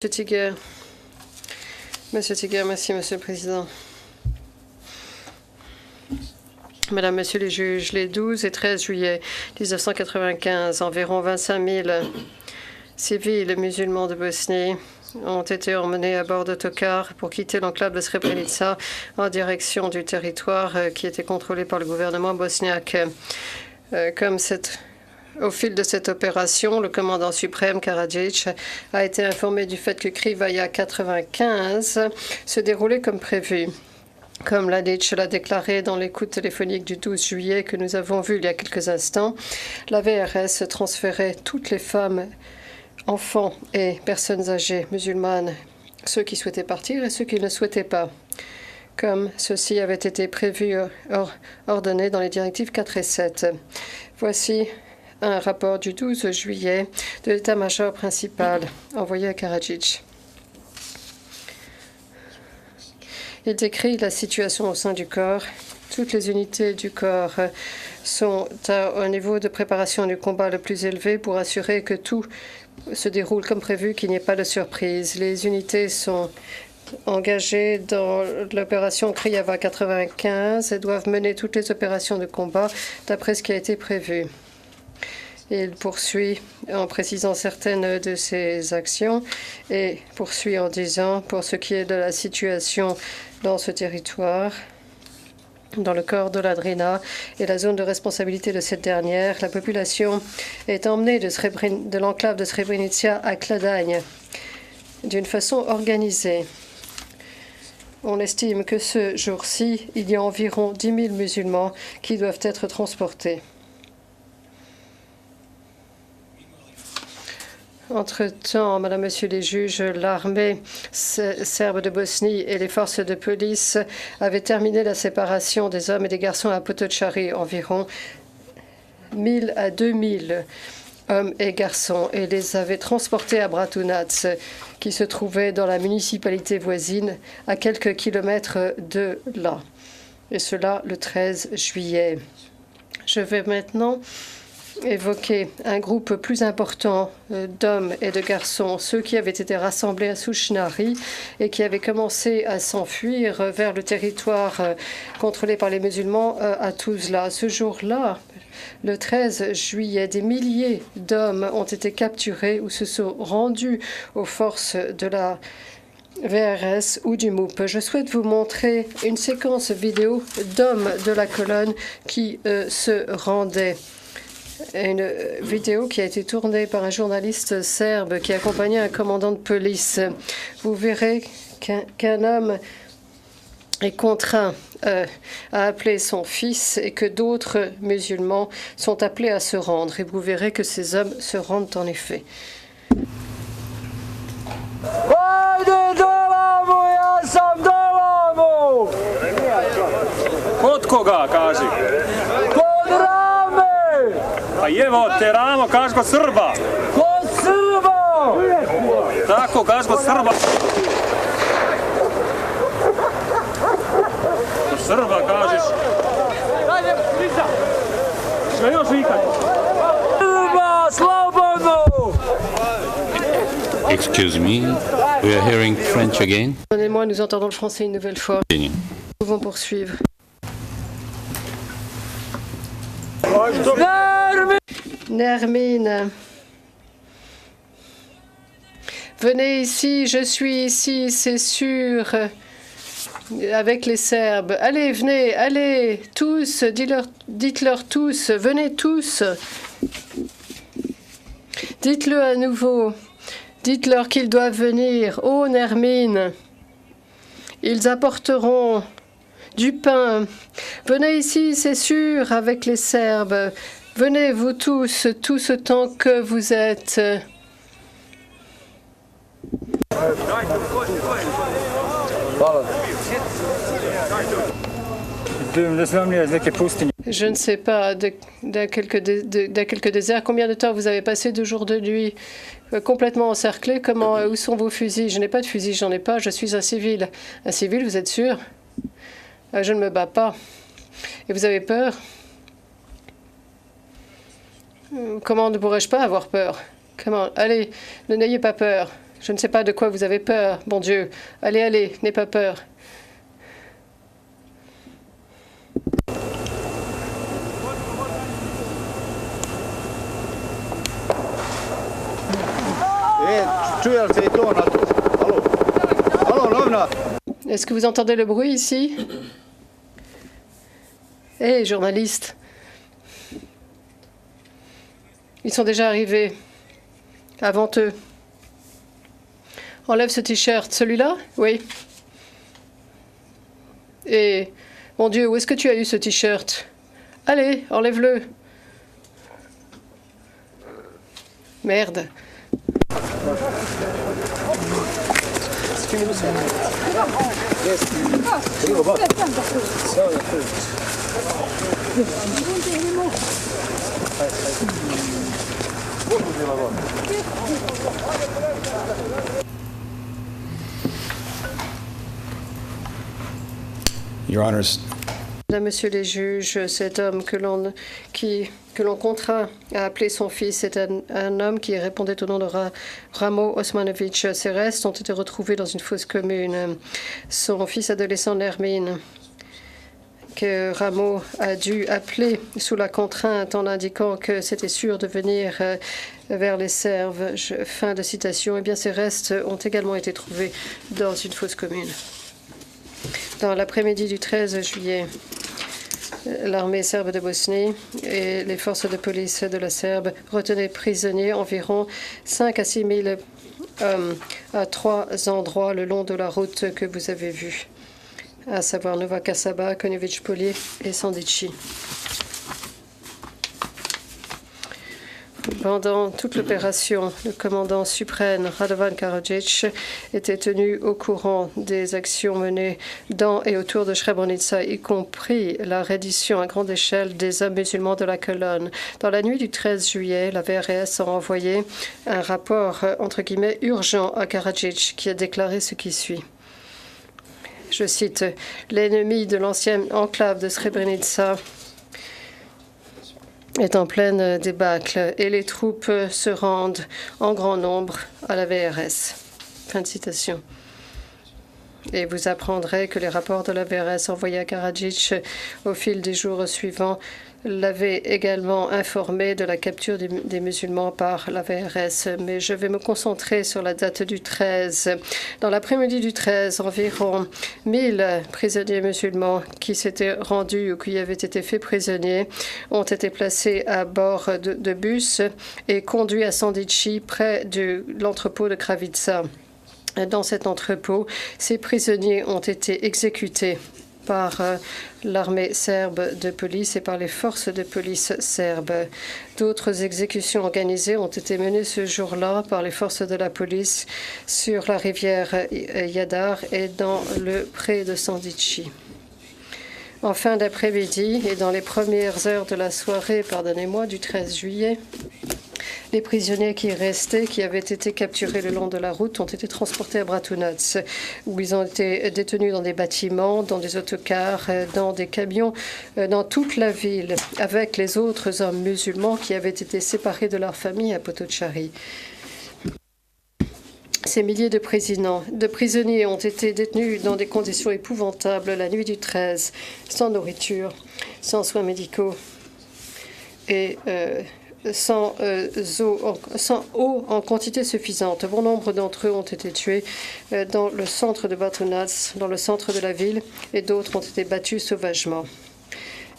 Monsieur Tiger, merci, Monsieur le Président. Mesdames, Messieurs les juges, les 12 et 13 juillet 1995, environ 25 000 civils musulmans de Bosnie ont été emmenés à bord d'autocars pour quitter l'enclave de Srebrenica en direction du territoire qui était contrôlé par le gouvernement bosniaque. Au fil de cette opération, le commandant suprême Karadzic a été informé du fait que Krivaja 95 se déroulait comme prévu. Comme Mladic l'a déclaré dans l'écoute téléphonique du 12 juillet que nous avons vu il y a quelques instants, la VRS transférait toutes les femmes, enfants et personnes âgées musulmanes, ceux qui souhaitaient partir et ceux qui ne souhaitaient pas, comme ceci avait été prévu, ordonné dans les directives 4 et 7. Voici un rapport du 12 juillet de l'état-major principal envoyé à Karadzic. Il décrit la situation au sein du corps. Toutes les unités du corps sont au niveau de préparation du combat le plus élevé pour assurer que tout se déroule comme prévu, qu'il n'y ait pas de surprise. Les unités sont engagées dans l'opération Krivaja 95 et doivent mener toutes les opérations de combat d'après ce qui a été prévu. Il poursuit en précisant certaines de ses actions et poursuit en disant, pour ce qui est de la situation dans ce territoire, dans le corps de la Drina et la zone de responsabilité de cette dernière, la population est emmenée de l'enclave de Srebrenica à Kladane d'une façon organisée. On estime que ce jour-ci, il y a environ 10 000 musulmans qui doivent être transportés. Entre-temps, Madame, Monsieur les juges, l'armée serbe de Bosnie et les forces de police avaient terminé la séparation des hommes et des garçons à Potocari, environ 1000 à 2000 hommes et garçons, et les avaient transportés à Bratunac, qui se trouvait dans la municipalité voisine, à quelques kilomètres de là. Et cela le 13 juillet. Je vais maintenant évoquer un groupe plus important d'hommes et de garçons, ceux qui avaient été rassemblés à Souchnari et qui avaient commencé à s'enfuir vers le territoire contrôlé par les musulmans à Tuzla. Ce jour-là, le 13 juillet, des milliers d'hommes ont été capturés ou se sont rendus aux forces de la VRS ou du MOUP. Je souhaite vous montrer une séquence vidéo d'hommes de la colonne qui se rendaient. Une vidéo qui a été tournée par un journaliste serbe qui accompagnait un commandant de police. Vous verrez qu'un homme est contraint à appeler son fils et que d'autres musulmans sont appelés à se rendre. Et vous verrez que ces hommes se rendent en effet. Evo te ramo, kaži kod Srba. Kod Srba! Tako, kaži kod Srba. Kod Srba kažeš. Sve još vikati. Srba, slobodno! Excuse me, we are hearing French again. Pardonnez-moi, nous entendons le français une nouvelle fois. Nous pouvons poursuivre. Nermine, venez ici, je suis ici, c'est sûr, avec les Serbes. Allez, venez, allez, tous, dites-leur tous, venez tous. Dites-le à nouveau, dites-leur qu'ils doivent venir. Oh, Nermine, ils apporteront du pain. Venez ici, c'est sûr, avec les Serbes. Venez, vous tous, tous autant que vous êtes. Je ne sais pas, dans quelques déserts, combien de temps vous avez passé, 2 jours de nuit, complètement encerclés? Où sont vos fusils? Je n'ai pas de fusil, j'en ai pas, je suis un civil. Un civil, vous êtes sûr? Je ne me bats pas. Et vous avez peur? Comment ne pourrais-je pas avoir peur? Comment? Allez, n'ayez pas peur. Je ne sais pas de quoi vous avez peur, bon Dieu. Allez, allez, n'aie pas peur. Est-ce que vous entendez le bruit ici? Hé, journalistes. Ils sont déjà arrivés. Avant eux. Enlève ce t-shirt. Celui-là? Oui. Et, mon Dieu, où est-ce que tu as eu ce t-shirt? Allez, enlève-le. Merde. Your Honors. Mesdames, Messieurs les juges, cet homme que l'on contraint à appeler son fils est un homme qui répondait au nom de Ramo Osmanovic. Ses restes ont été retrouvés dans une fosse commune. Son fils adolescent Nermin, que Ramo a dû appeler sous la contrainte en indiquant que c'était sûr de venir vers les Serbes. Fin de citation. Eh bien, ses restes ont également été trouvés dans une fosse commune. Dans l'après-midi du 13 juillet, l'armée serbe de Bosnie et les forces de police de la Serbe retenaient prisonniers environ 5 à 6 000 hommes à 3 endroits le long de la route que vous avez vue, à savoir Nova Kasaba, Konjević Polje et Sandići. Pendant toute l'opération, le commandant suprême Radovan Karadzic était tenu au courant des actions menées dans et autour de Srebrenica, y compris la reddition à grande échelle des hommes musulmans de la colonne. Dans la nuit du 13 juillet, la VRS a envoyé un rapport entre guillemets urgent à Karadzic qui a déclaré ce qui suit. Je cite, « L'ennemi de l'ancienne enclave de Srebrenica est en pleine débâcle et les troupes se rendent en grand nombre à la VRS. » Fin de citation. Et vous apprendrez que les rapports de la VRS envoyés à Karadzic au fil des jours suivants l'avaient également informé de la capture des musulmans par la VRS. Mais je vais me concentrer sur la date du 13. Dans l'après-midi du 13, environ 1000 prisonniers musulmans qui s'étaient rendus ou qui avaient été faits prisonniers ont été placés à bord de bus et conduits à Sandići, près de l'entrepôt de Kravica. Dans cet entrepôt, ces prisonniers ont été exécutés par l'armée serbe de police et par les forces de police serbes. D'autres exécutions organisées ont été menées ce jour-là par les forces de la police sur la rivière Jadar et dans le pré de Sandići. En fin d'après-midi et dans les premières heures de la soirée, pardonnez-moi, du 13 juillet, les prisonniers qui restaient, qui avaient été capturés le long de la route, ont été transportés à Bratunac, où ils ont été détenus dans des bâtiments, dans des autocars, dans des camions, dans toute la ville, avec les autres hommes musulmans qui avaient été séparés de leur famille à Potocari. Ces milliers de prisonniers ont été détenus dans des conditions épouvantables la nuit du 13, sans nourriture, sans soins médicaux et sans eau en quantité suffisante. Bon nombre d'entre eux ont été tués dans le centre de Bratunac, dans le centre de la ville, et d'autres ont été battus sauvagement.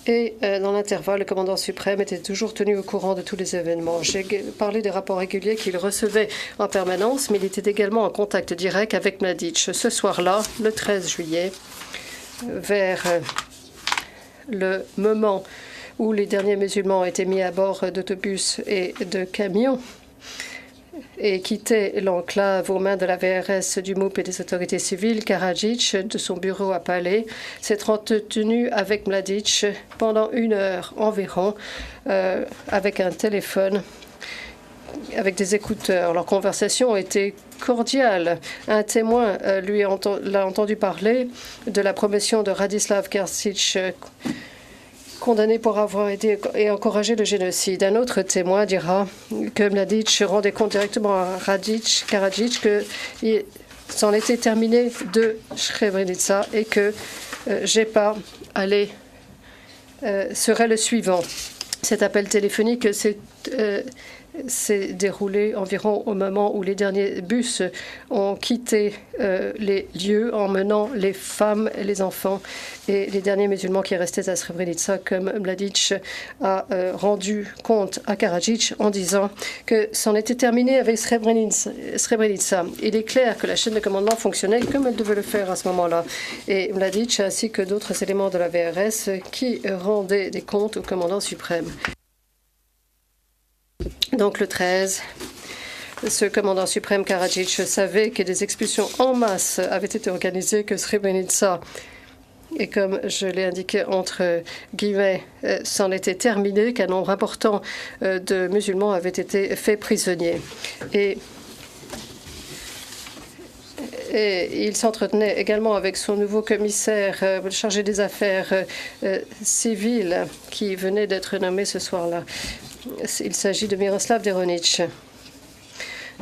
Et dans l'intervalle, le commandant suprême était toujours tenu au courant de tous les événements. J'ai parlé des rapports réguliers qu'il recevait en permanence, mais il était également en contact direct avec Mladic. Ce soir-là, le 13 juillet, vers le moment où les derniers musulmans étaient mis à bord d'autobus et de camions et quittaient l'enclave aux mains de la VRS, du MOUP et des autorités civiles, Karadzic, de son bureau à Palais, s'est entretenu avec Mladic pendant 1 heure environ, avec un téléphone, avec des écouteurs. Leur conversation était cordiale. Un témoin l'a entendu parler de la promotion de Radislav Kersic, condamné pour avoir aidé et encouragé le génocide. Un autre témoin dira que Mladic rendait compte directement à Karadzic qu'il s'en était terminé de Srebrenica et que JEPA serait le suivant. Cet appel téléphonique s'est déroulé environ au moment où les derniers bus ont quitté les lieux, emmenant les femmes et les enfants et les derniers musulmans qui restaient à Srebrenica, comme Mladic a rendu compte à Karadzic en disant que c'en était terminé avec Srebrenica. Il est clair que la chaîne de commandement fonctionnait comme elle devait le faire à ce moment-là. Et Mladic ainsi que d'autres éléments de la VRS qui rendaient des comptes au commandant suprême. Donc le 13, ce commandant suprême Karadzic savait que des expulsions en masse avaient été organisées, que Srebrenica, et comme je l'ai indiqué entre guillemets, c'en était terminé, qu'un nombre important de musulmans avaient été faits prisonniers. Et il s'entretenait également avec son nouveau commissaire chargé des affaires civiles qui venait d'être nommé ce soir-là. Il s'agit de Miroslav Deronic.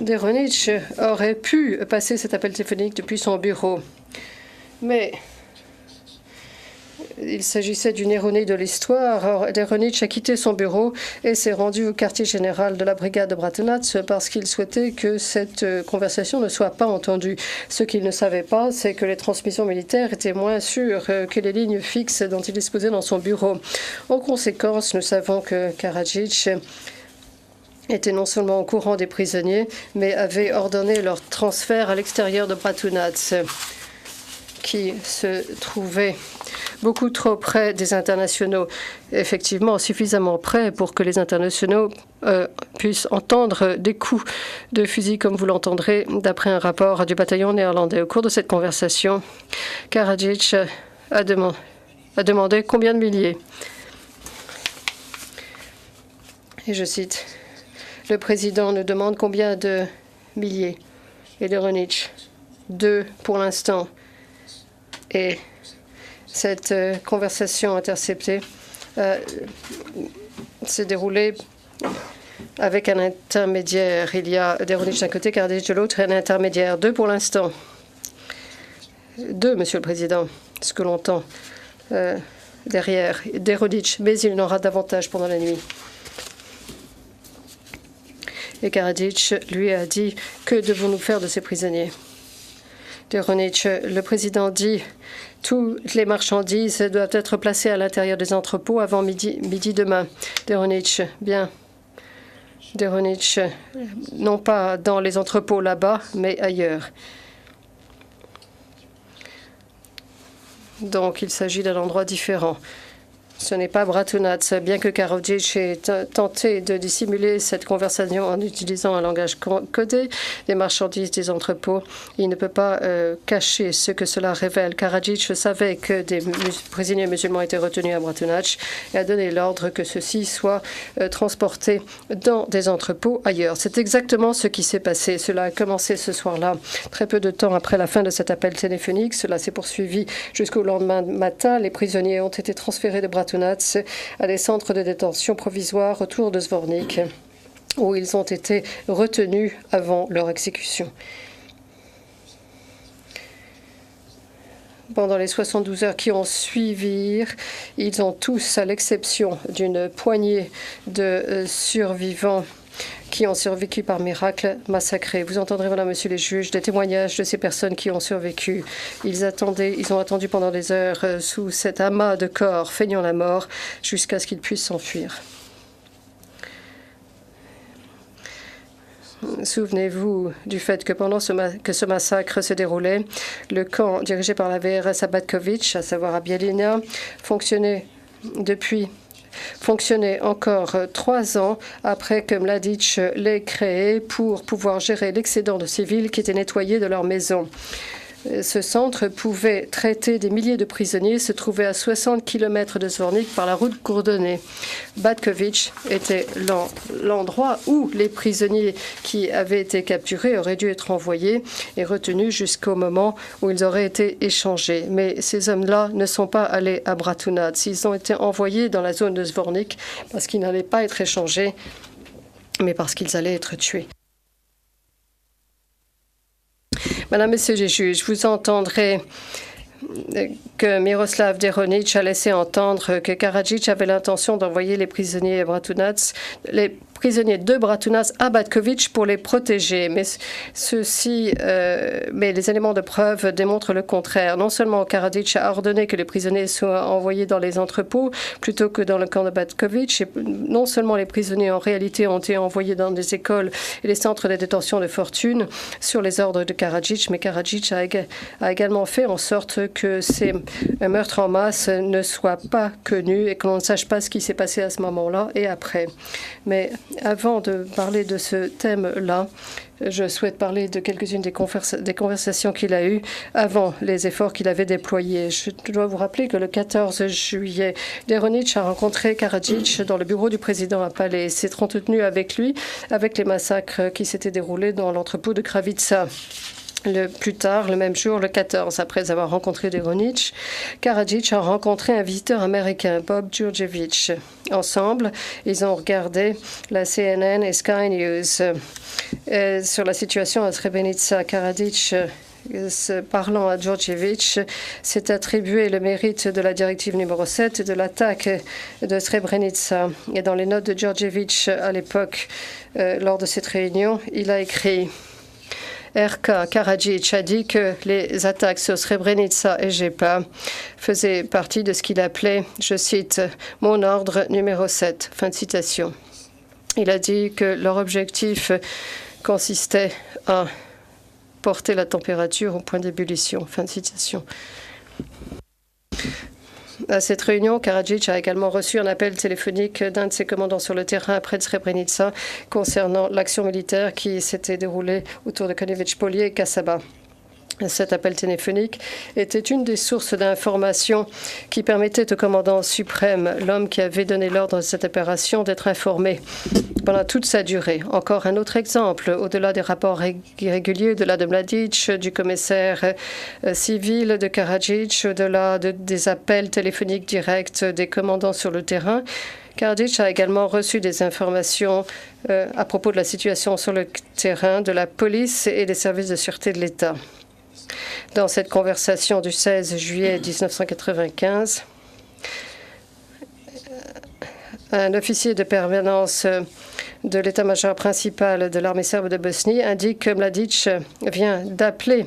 Deronic aurait pu passer cet appel téléphonique depuis son bureau, mais il s'agissait d'une ironie de l'histoire. Deronic a quitté son bureau et s'est rendu au quartier général de la brigade de Bratunac parce qu'il souhaitait que cette conversation ne soit pas entendue. Ce qu'il ne savait pas, c'est que les transmissions militaires étaient moins sûres que les lignes fixes dont il disposait dans son bureau. En conséquence, nous savons que Karadzic était non seulement au courant des prisonniers, mais avait ordonné leur transfert à l'extérieur de Bratunac, qui se trouvait beaucoup trop près des internationaux, effectivement suffisamment près pour que les internationaux puissent entendre des coups de fusil comme vous l'entendrez d'après un rapport du bataillon néerlandais. Au cours de cette conversation, Karadzic a demandé combien de milliers. Et je cite, « Le président nous demande combien de milliers. » Et Deronic, 2 pour l'instant. Et cette conversation interceptée s'est déroulée avec un intermédiaire. Il y a Deronic d'un côté, Karadzic de l'autre et un intermédiaire. 2 pour l'instant. 2, Monsieur le Président, ce que l'on entend derrière Deronic, mais il y en aura davantage pendant la nuit. Et Karadzic lui a dit, que devons-nous faire de ces prisonniers? Deronic, le président dit, toutes les marchandises doivent être placées à l'intérieur des entrepôts avant midi demain. Deronic, bien. Deronic, non pas dans les entrepôts là-bas, mais ailleurs. Donc, il s'agit d'un endroit différent. Ce n'est pas Bratunac, bien que Karadzic ait tenté de dissimuler cette conversation en utilisant un langage codé des marchandises des entrepôts. Il ne peut pas cacher ce que cela révèle. Karadzic savait que des prisonniers musulmans étaient retenus à Bratunac et a donné l'ordre que ceux-ci soient transportés dans des entrepôts ailleurs. C'est exactement ce qui s'est passé. Cela a commencé ce soir-là, très peu de temps après la fin de cet appel téléphonique. Cela s'est poursuivi jusqu'au lendemain matin. Les prisonniers ont été transférés de Bratunac à des centres de détention provisoires autour de Zvornik, où ils ont été retenus avant leur exécution. Pendant les 72 heures qui ont suivi, ils ont tous, à l'exception d'une poignée de survivants qui ont survécu par miracle, massacrés. Vous entendrez, voilà, monsieur les juges, des témoignages de ces personnes qui ont survécu. Ils ont attendu pendant des heures sous cet amas de corps feignant la mort jusqu'à ce qu'ils puissent s'enfuir. Souvenez-vous du fait que pendant que ce massacre se déroulait, le camp dirigé par la VRS à Batkovic, à savoir à Bielina, fonctionnait encore 3 ans après que Mladic l'ait créé pour pouvoir gérer l'excédent de civils qui étaient nettoyés de leur maison. Ce centre pouvait traiter des milliers de prisonniers, se trouvait à 60 km de Zvornik par la route coordonnée. Batkovitch était l'endroit où les prisonniers qui avaient été capturés auraient dû être envoyés et retenus jusqu'au moment où ils auraient été échangés. Mais ces hommes-là ne sont pas allés à Bratunac. Ils ont été envoyés dans la zone de Zvornik parce qu'ils n'allaient pas être échangés, mais parce qu'ils allaient être tués. Madame, Monsieur les juges, vous entendrez que Miroslav Deronic a laissé entendre que Karadzic avait l'intention d'envoyer les prisonniers de Bratunac à Batkovitch pour les protéger. Mais les éléments de preuve démontrent le contraire. Non seulement Karadzic a ordonné que les prisonniers soient envoyés dans les entrepôts plutôt que dans le camp de Batkovitch, et non seulement les prisonniers en réalité ont été envoyés dans des écoles et les centres de détention de fortune sur les ordres de Karadzic, mais Karadzic a également fait en sorte que ces meurtres en masse ne soient pas connus et que l'on ne sache pas ce qui s'est passé à ce moment-là et après. Mais avant de parler de ce thème-là, je souhaite parler de quelques-unes des conversations qu'il a eues avant les efforts qu'il avait déployés. Je dois vous rappeler que le 14 juillet, Deronic a rencontré Karadzic dans le bureau du président à Palais et s'est entretenu avec lui avec les massacres qui s'étaient déroulés dans l'entrepôt de Kravitsa. Plus tard, le même jour, le 14, après avoir rencontré Deronic, Karadzic a rencontré un visiteur américain, Bob Djurdjevic. Ensemble, ils ont regardé la CNN et Sky News sur la situation à Srebrenica. Karadzic, parlant à Djurdjevic, s'est attribué le mérite de la directive numéro 7 de l'attaque de Srebrenica. Et dans les notes de Djurdjevic à l'époque, lors de cette réunion, il a écrit RK Karadzic a dit que les attaques sur Srebrenica et Jepa faisaient partie de ce qu'il appelait, je cite, « mon ordre numéro 7 ». Fin de citation. Il a dit que leur objectif consistait à porter la température au point d'ébullition. Fin de citation. À cette réunion, Karadzic a également reçu un appel téléphonique d'un de ses commandants sur le terrain près de Srebrenica concernant l'action militaire qui s'était déroulée autour de Konevich-Polje et Kasaba. Cet appel téléphonique était une des sources d'informations qui permettait au commandant suprême, l'homme qui avait donné l'ordre de cette opération, d'être informé pendant toute sa durée. Encore un autre exemple, au-delà des rapports réguliers, au-delà de Mladic, du commissaire civil de Karadzic, au-delà des appels téléphoniques directs des commandants sur le terrain, Karadzic a également reçu des informations à propos de la situation sur le terrain de la police et des services de sûreté de l'État. Dans cette conversation du 16 juillet 1995, un officier de permanence de l'état-major principal de l'armée serbe de Bosnie indique que Mladic vient d'appeler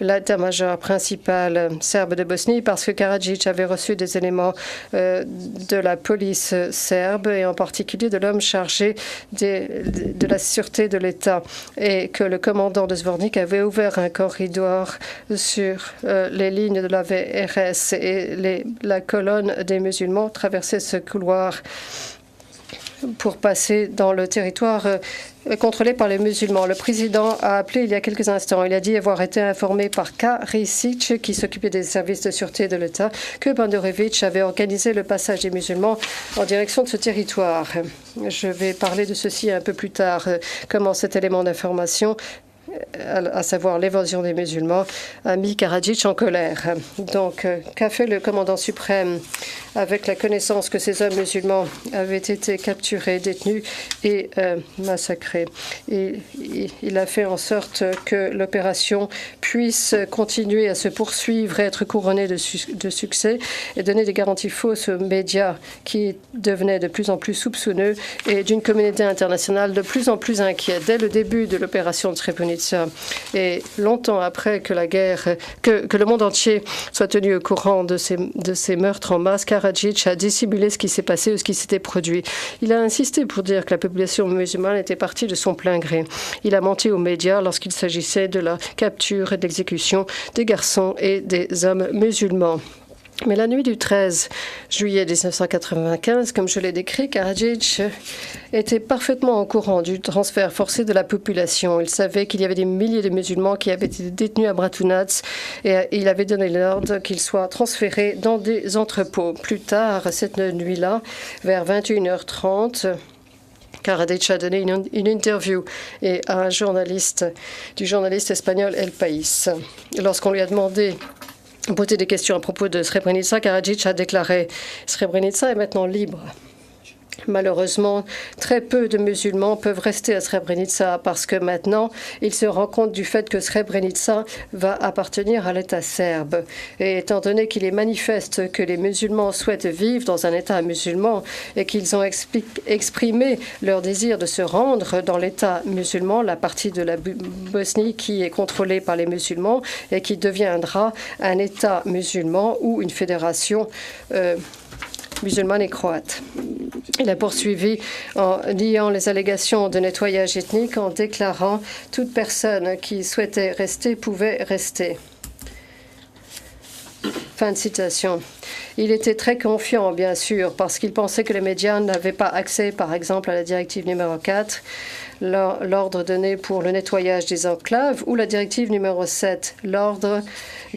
l'état-major principal serbe de Bosnie parce que Karadzic avait reçu des éléments de la police serbe et en particulier de l'homme chargé de la sûreté de l'État et que le commandant de Zvornik avait ouvert un corridor sur les lignes de la VRS et la colonne des musulmans traversait ce couloir pour passer dans le territoire contrôlé par les musulmans. Le président a appelé il y a quelques instants. Il a dit avoir été informé par Karisic, qui s'occupait des services de sûreté de l'État, que Banderovic avait organisé le passage des musulmans en direction de ce territoire. Je vais parler de ceci un peu plus tard, comment cet élément d'information, à savoir l'évasion des musulmans, a mis Karadzic en colère. Donc, qu'a fait le commandant suprême avec la connaissance que ces hommes musulmans avaient été capturés, détenus et massacrés? Il a fait en sorte que l'opération puisse continuer à se poursuivre et être couronnée de succès et donner des garanties fausses aux médias qui devenaient de plus en plus soupçonneux et d'une communauté internationale de plus en plus inquiète. Dès le début de l'opération de Srebrenica et longtemps après que la guerre, que le monde entier soit tenu au courant de ces meurtres en masse, Karadzic a dissimulé ce qui s'est passé ou ce qui s'était produit. Il a insisté pour dire que la population musulmane était partie de son plein gré. Il a menti aux médias lorsqu'il s'agissait de la capture et de l'exécution des garçons et des hommes musulmans. Mais la nuit du 13 juillet 1995, comme je l'ai décrit, Karadzic était parfaitement au courant du transfert forcé de la population. Il savait qu'il y avait des milliers de musulmans qui avaient été détenus à Bratunac et il avait donné l'ordre qu'ils soient transférés dans des entrepôts. Plus tard, cette nuit-là, vers 21h30, Karadzic a donné une interview à un journaliste espagnol El País. Lorsqu'on lui a demandé poser des questions à propos de Srebrenica, Karadzic a déclaré « Srebrenica est maintenant libre ». Malheureusement, très peu de musulmans peuvent rester à Srebrenica parce que maintenant, ils se rendent compte du fait que Srebrenica va appartenir à l'État serbe. Et étant donné qu'il est manifeste que les musulmans souhaitent vivre dans un État musulman et qu'ils ont exprimé leur désir de se rendre dans l'État musulman, la partie de la Bosnie qui est contrôlée par les musulmans et qui deviendra un État musulman ou une fédération musulmane et croate. Il a poursuivi en niant les allégations de nettoyage ethnique en déclarant « toute personne qui souhaitait rester pouvait rester ». Fin de citation. Il était très confiant, bien sûr, parce qu'il pensait que les médias n'avaient pas accès, par exemple, à la directive numéro 4, l'ordre donné pour le nettoyage des enclaves, ou la directive numéro 7, l'ordre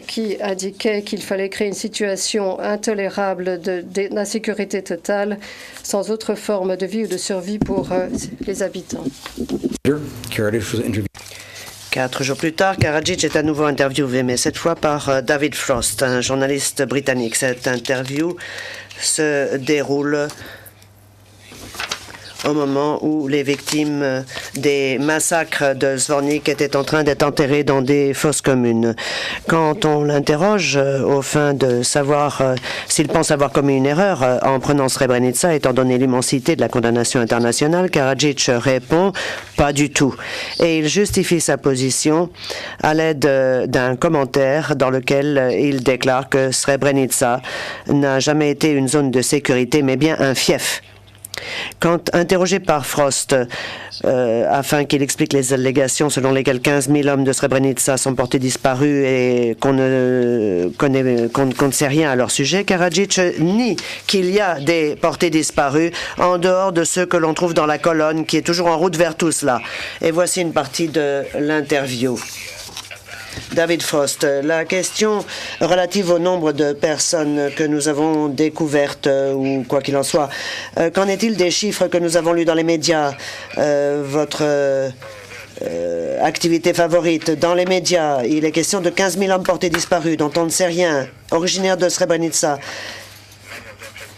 qui indiquait qu'il fallait créer une situation intolérable d'insécurité totale, sans autre forme de vie ou de survie pour les habitants. 4 jours plus tard, Karadzic est à nouveau interviewé, mais cette fois par David Frost, un journaliste britannique. Cette interview se déroule au moment où les victimes des massacres de Zvornik étaient en train d'être enterrées dans des fosses communes. Quand on l'interroge au fin de savoir s'il pense avoir commis une erreur en prenant Srebrenica, étant donné l'immensité de la condamnation internationale, Karadzic répond « pas du tout ». Et il justifie sa position à l'aide d'un commentaire dans lequel il déclare que Srebrenica n'a jamais été une zone de sécurité, mais bien un fief. Quand interrogé par Frost, afin qu'il explique les allégations selon lesquelles 15 000 hommes de Srebrenica sont portés disparus et qu'on ne sait rien à leur sujet, Karadzic nie qu'il y a des portés disparus en dehors de ceux que l'on trouve dans la colonne qui est toujours en route vers tout cela. Et voici une partie de l'interview. David Frost, la question relative au nombre de personnes que nous avons découvertes, ou quoi qu'il en soit, qu'en est-il des chiffres que nous avons lus dans les médias? Votre activité favorite dans les médias, il est question de 15 000 hommes portés disparus dont on ne sait rien, originaires de Srebrenica.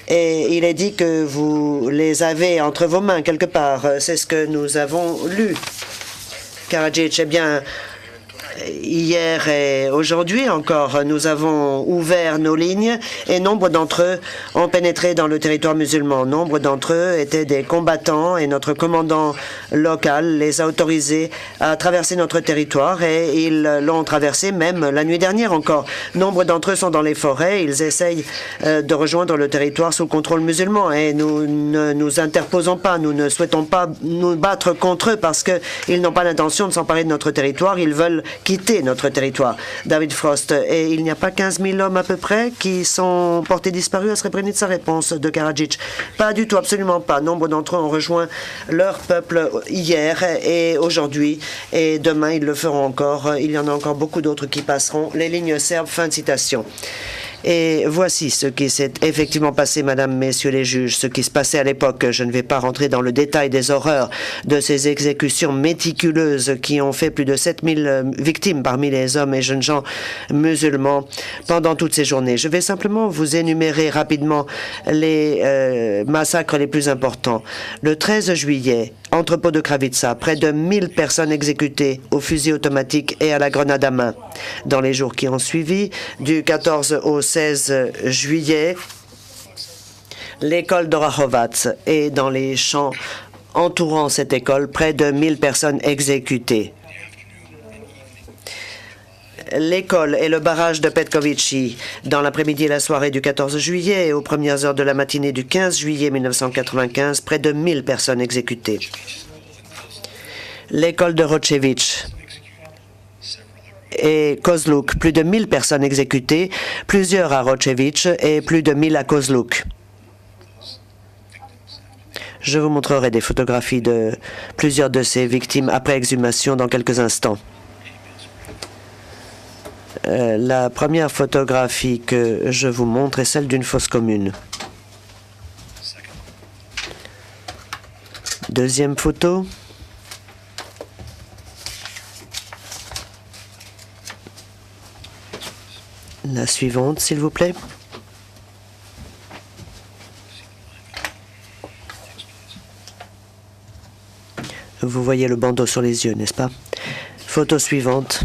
Et il est dit que vous les avez entre vos mains quelque part. C'est ce que nous avons lu. Karadzic, eh bien, hier et aujourd'hui encore, nous avons ouvert nos lignes et nombre d'entre eux ont pénétré dans le territoire musulman. Nombre d'entre eux étaient des combattants et notre commandant local les a autorisés à traverser notre territoire et ils l'ont traversé même la nuit dernière encore. Nombre d'entre eux sont dans les forêts, ils essayent de rejoindre le territoire sous contrôle musulman et nous ne nous interposons pas, nous ne souhaitons pas nous battre contre eux parce qu'ils n'ont pas l'intention de s'emparer de notre territoire, ils veulent quitter notre territoire. David Frost, et il n'y a pas 15 000 hommes à peu près qui sont portés disparus à Srebrenica? Réponse de Karadzic. Pas du tout, absolument pas. Nombre d'entre eux ont rejoint leur peuple hier et aujourd'hui, et demain ils le feront encore. Il y en a encore beaucoup d'autres qui passeront les lignes serbes. Fin de citation. Et voici ce qui s'est effectivement passé, Madame, Messieurs les juges, ce qui se passait à l'époque. Je ne vais pas rentrer dans le détail des horreurs de ces exécutions méticuleuses qui ont fait plus de 7000 victimes parmi les hommes et jeunes gens musulmans pendant toutes ces journées. Je vais simplement vous énumérer rapidement les massacres les plus importants. Le 13 juillet, entrepôt de Kravica, près de 1000 personnes exécutées au fusil automatique et à la grenade à main. Dans les jours qui ont suivi, du 14 au 16 juillet, l'école d'Orahovac et dans les champs entourant cette école, près de 1000 personnes exécutées. L'école et le barrage de Petkovići dans l'après-midi et la soirée du 14 juillet et aux premières heures de la matinée du 15 juillet 1995, près de 1000 personnes exécutées. L'école de Rochevich et Kozluk. Plus de 1000 personnes exécutées, plusieurs à Rochevich et plus de 1000 à Kozluk. Je vous montrerai des photographies de plusieurs de ces victimes après exhumation dans quelques instants. La première photographie que je vous montre est celle d'une fosse commune. Deuxième photo. La suivante, s'il vous plaît. Vous voyez le bandeau sur les yeux, n'est-ce pas? Photo suivante.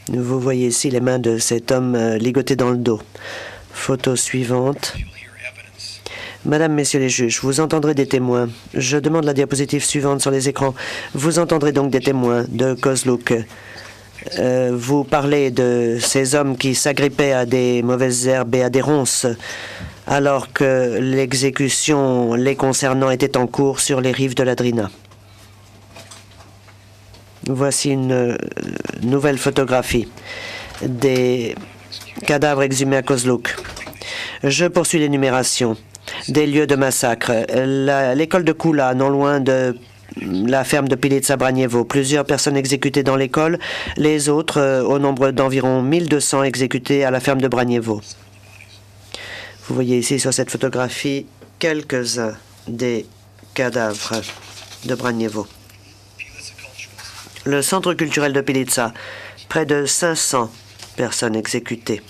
Vous voyez ici les mains de cet homme ligoté dans le dos. Photo suivante. Madame, Messieurs les juges, vous entendrez des témoins. Je demande la diapositive suivante sur les écrans. Vous entendrez donc des témoins de Kozluk. Vous parlez de ces hommes qui s'agrippaient à des mauvaises herbes et à des ronces alors que l'exécution les concernant était en cours sur les rives de la Drina. Voici une nouvelle photographie des cadavres exhumés à Kozluk. Je poursuis l'énumération des lieux de massacre. L'école de Kula, non loin de la ferme de Pilica Branievo. Plusieurs personnes exécutées dans l'école, les autres, au nombre d'environ 1200 exécutés à la ferme de Branievo. Vous voyez ici sur cette photographie quelques-uns des cadavres de Branievo. Le centre culturel de Pilica, près de 500 personnes exécutées.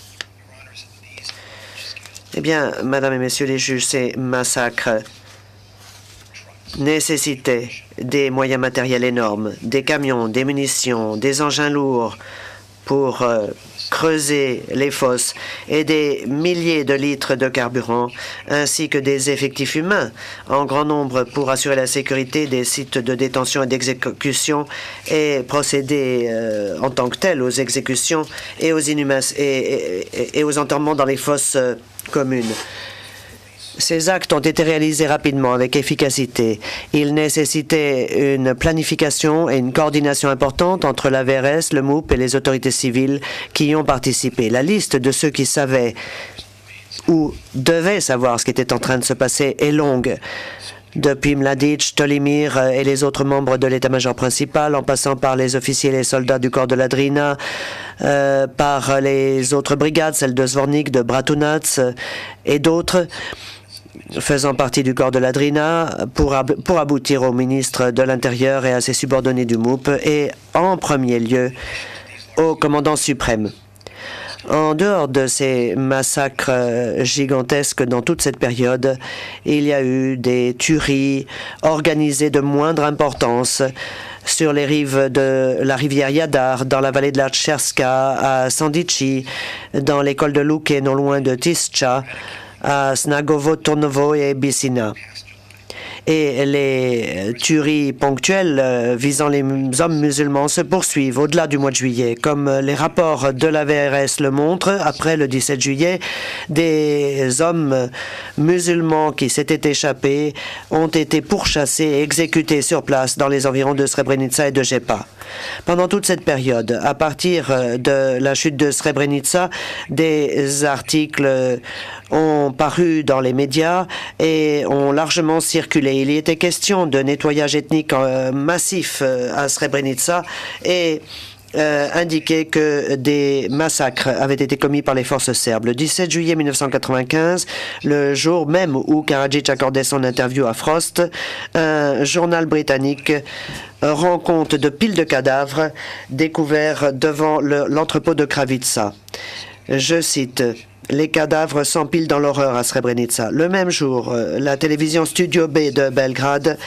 Eh bien, Madame et Messieurs les juges, ces massacres nécessitaient des moyens matériels énormes, des camions, des munitions, des engins lourds pour creuser les fosses et des milliers de litres de carburant, ainsi que des effectifs humains en grand nombre pour assurer la sécurité des sites de détention et d'exécution et procéder en tant que tel aux exécutions et aux et aux enterrements dans les fosses communes. Ces actes ont été réalisés rapidement, avec efficacité. Ils nécessitaient une planification et une coordination importante entre la VRS, le MOUP et les autorités civiles qui y ont participé. La liste de ceux qui savaient ou devaient savoir ce qui était en train de se passer est longue. Depuis Mladic, Tolimir et les autres membres de l'état-major principal, en passant par les officiers et les soldats du corps de la Drina, par les autres brigades, celles de Zvornik, de Bratunac et d'autres, faisant partie du corps de la Drina, pour aboutir au ministre de l'Intérieur et à ses subordonnés du MOUP, et en premier lieu au commandant suprême. En dehors de ces massacres gigantesques dans toute cette période, il y a eu des tueries organisées de moindre importance sur les rives de la rivière Yadar, dans la vallée de la Tcherska, à Sandichi, dans l'école de Luke, non loin de Tischa, à Snagovo, Turnovo et Bissina. Et les tueries ponctuelles visant les hommes musulmans se poursuivent au-delà du mois de juillet. Comme les rapports de la VRS le montrent, après le 17 juillet, des hommes musulmans qui s'étaient échappés ont été pourchassés et exécutés sur place dans les environs de Srebrenica et de Jepa. Pendant toute cette période, à partir de la chute de Srebrenica, des articles ont paru dans les médias et ont largement circulé. Il y était question de nettoyage ethnique massif à Srebrenica et indiquait que des massacres avaient été commis par les forces serbes. Le 17 juillet 1995, le jour même où Karadzic accordait son interview à Frost, un journal britannique rend compte de piles de cadavres découverts devant l'entrepôt de Kravica. Je cite: « Les cadavres s'empilent dans l'horreur à Srebrenica. » Le même jour, la télévision Studio B de Belgrade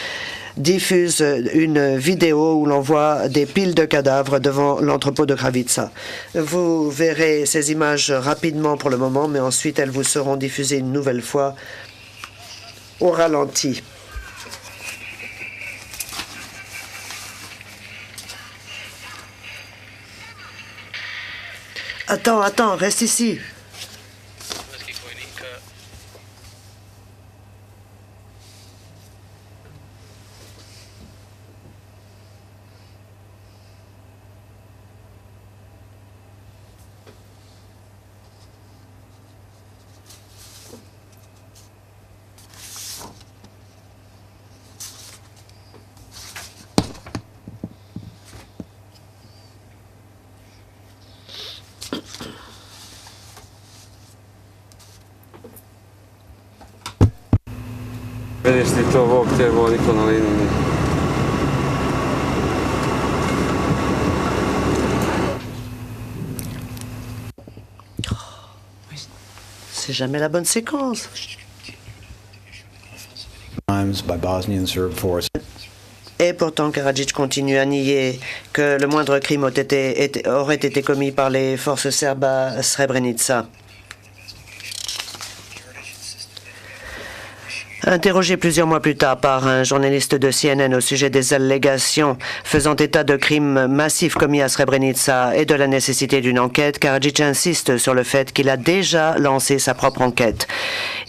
diffuse une vidéo où l'on voit des piles de cadavres devant l'entrepôt de Kravica. Vous verrez ces images rapidement pour le moment, mais ensuite elles vous seront diffusées une nouvelle fois au ralenti. Attends, reste ici. C'est jamais la bonne séquence. By Bosnian Serb forces. Et pourtant, Karadzic continue à nier que le moindre crime aurait été commis par les forces serbes à Srebrenica. Interrogé plusieurs mois plus tard par un journaliste de CNN au sujet des allégations faisant état de crimes massifs commis à Srebrenica et de la nécessité d'une enquête, Karadzic insiste sur le fait qu'il a déjà lancé sa propre enquête.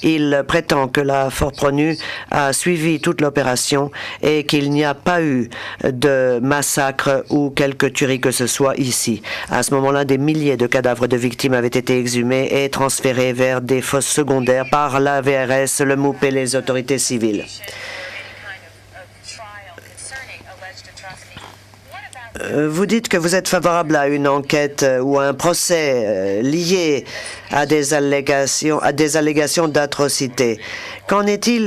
Il prétend que la Forpro-NU a suivi toute l'opération et qu'il n'y a pas eu de massacre ou quelque tuerie que ce soit ici. À ce moment-là, des milliers de cadavres de victimes avaient été exhumés et transférés vers des fosses secondaires par la VRS, le MOUP et les autorités civiles. Vous dites que vous êtes favorable à une enquête ou à un procès lié à des allégations d'atrocité. Qu'en est-il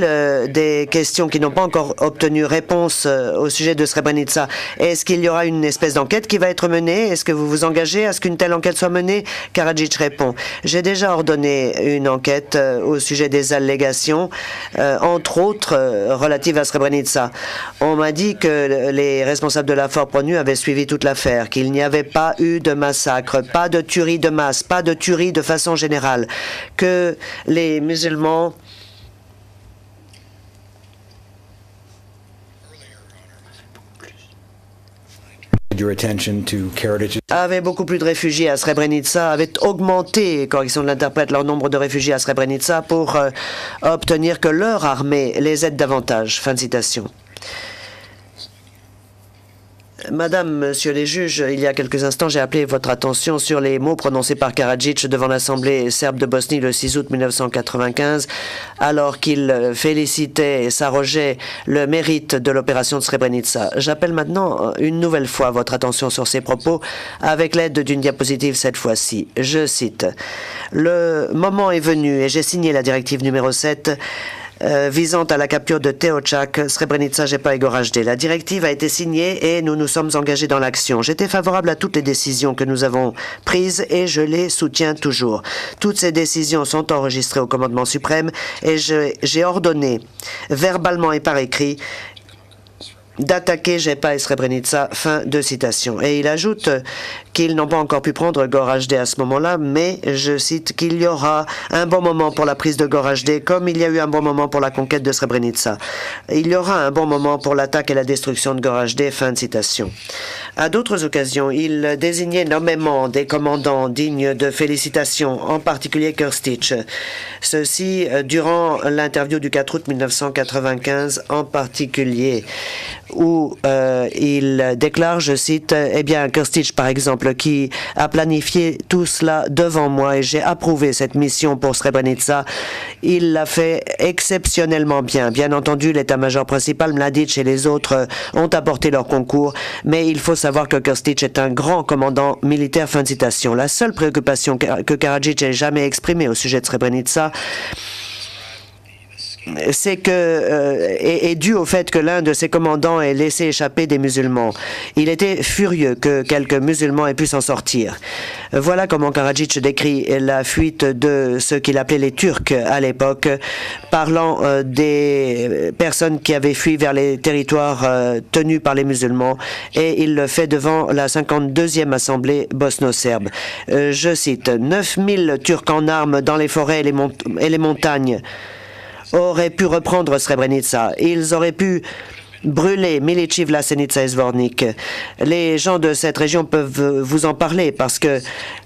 des questions qui n'ont pas encore obtenu réponse au sujet de Srebrenica? Est-ce qu'il y aura une espèce d'enquête qui va être menée? Est-ce que vous vous engagez à ce qu'une telle enquête soit menée? Karadzic répond: j'ai déjà ordonné une enquête au sujet des allégations, entre autres relatives à Srebrenica. On m'a dit que les responsables de la Forpro-NU avaient suivi toute l'affaire, qu'il n'y avait pas eu de massacre, pas de tuerie de masse, pas de tuerie de façon générale, que les musulmans avaient beaucoup plus de réfugiés à Srebrenica, avaient augmenté, correction de l'interprète, leur nombre de réfugiés à Srebrenica pour obtenir que leur armée les aide davantage. Fin de citation. Madame, Monsieur les juges, il y a quelques instants, j'ai appelé votre attention sur les mots prononcés par Karadzic devant l'Assemblée serbe de Bosnie le 6 août 1995, alors qu'il félicitait et s'arrogeait le mérite de l'opération de Srebrenica. J'appelle maintenant une nouvelle fois votre attention sur ces propos avec l'aide d'une diapositive cette fois-ci. Je cite: « Le moment est venu et j'ai signé la directive numéro 7 visant à la capture de Teochak, Srebrenica, Jepa et Gorazde. La directive a été signée et nous nous sommes engagés dans l'action. J'étais favorable à toutes les décisions que nous avons prises et je les soutiens toujours. Toutes ces décisions sont enregistrées au commandement suprême et j'ai ordonné, verbalement et par écrit, d'attaquer Jepa et Srebrenica. » Fin de citation. Et il ajoute qu'ils n'ont pas encore pu prendre Gorazde à ce moment-là, mais, je cite, qu'il y aura un bon moment pour la prise de Gorazde, comme il y a eu un bon moment pour la conquête de Srebrenica. Il y aura un bon moment pour l'attaque et la destruction de Gorazde. Fin de citation. À d'autres occasions, il désignait nommément des commandants dignes de félicitations, en particulier Krstić. Ceci durant l'interview du 4 août 1995 en particulier, où il déclare, je cite, « Eh bien, Krstić, par exemple, qui a planifié tout cela devant moi et j'ai approuvé cette mission pour Srebrenica, il l'a fait exceptionnellement bien. Bien entendu, l'état-major principal, Mladić et les autres ont apporté leur concours, mais il faut savoir que Krstić est un grand commandant militaire. » Fin de citation. La seule préoccupation que Karadzic ait jamais exprimée au sujet de Srebrenica, c'est que est dû au fait que l'un de ses commandants ait laissé échapper des musulmans. Il était furieux que quelques musulmans aient pu s'en sortir. Voilà comment Karadzic décrit la fuite de ce qu'il appelait les Turcs à l'époque, parlant des personnes qui avaient fui vers les territoires tenus par les musulmans, et il le fait devant la 52e Assemblée bosno-serbe. Je cite: « 9000 Turcs en armes dans les forêts et les montagnes auraient pu reprendre Srebrenica. Ils auraient pu brûler Milici, Vlasenica et Zvornik. Les gens de cette région peuvent vous en parler parce que